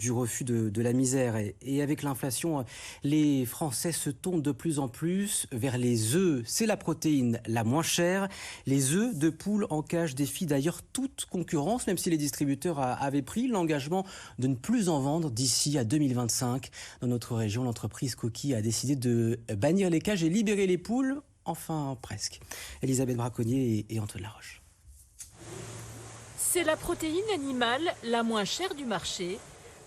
Du refus de la misère. Et avec l'inflation, les Français se tournent de plus en plus vers les œufs. C'est la protéine la moins chère. Les œufs de poule en cage défient d'ailleurs toute concurrence, même si les distributeurs avaient pris l'engagement de ne plus en vendre d'ici à 2025. Dans notre région, l'entreprise Coquille a décidé de bannir les cages et libérer les poules. Enfin, presque. Elisabeth Braconnier et Antoine Laroche. C'est la protéine animale la moins chère du marché.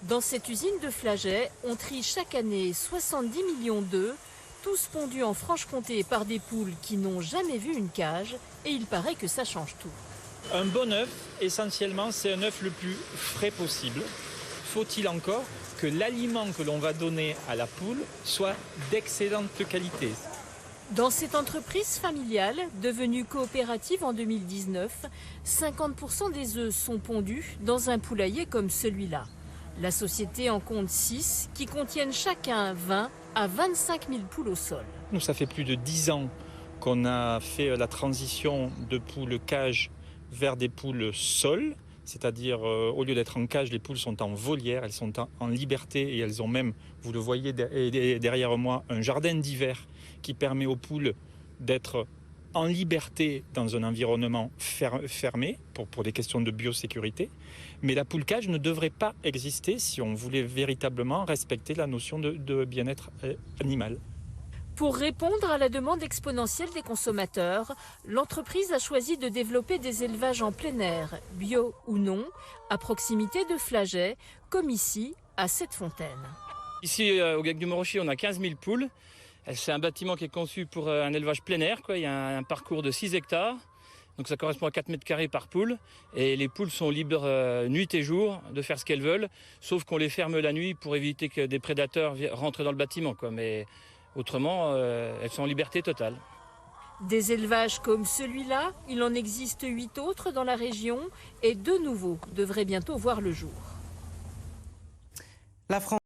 Dans cette usine de Flagey, on trie chaque année 70 millions d'œufs, tous pondus en Franche-Comté par des poules qui n'ont jamais vu une cage, et il paraît que ça change tout. Un bon œuf, essentiellement, c'est un œuf le plus frais possible. Faut-il encore que l'aliment que l'on va donner à la poule soit d'excellente qualité. Dans cette entreprise familiale, devenue coopérative en 2019, 50% des œufs sont pondus dans un poulailler comme celui-là. La société en compte 6 qui contiennent chacun 20 à 25 000 poules au sol. Nous, ça fait plus de 10 ans qu'on a fait la transition de poules cage vers des poules sol. C'est-à-dire, au lieu d'être en cage, les poules sont en volière, elles sont en liberté et elles ont même, vous le voyez derrière moi, un jardin d'hiver qui permet aux poules d'être en liberté dans un environnement fermé pour des questions de biosécurité. Mais la poule cage ne devrait pas exister si on voulait véritablement respecter la notion de bien-être animal. Pour répondre à la demande exponentielle des consommateurs, l'entreprise a choisi de développer des élevages en plein air, bio ou non, à proximité de Flagey, comme ici, à Cette-Fontaine. Ici, au Gec du Morocher, on a 15 000 poules. C'est un bâtiment qui est conçu pour un élevage plein air. Il y a un parcours de 6 hectares. Donc ça correspond à 4 mètres carrés par poule. Et les poules sont libres nuit et jour de faire ce qu'elles veulent, sauf qu'on les ferme la nuit pour éviter que des prédateurs rentrent dans le bâtiment. Mais autrement, elles sont en liberté totale. Des élevages comme celui-là, il en existe 8 autres dans la région et 2 nouveaux devraient bientôt voir le jour. La France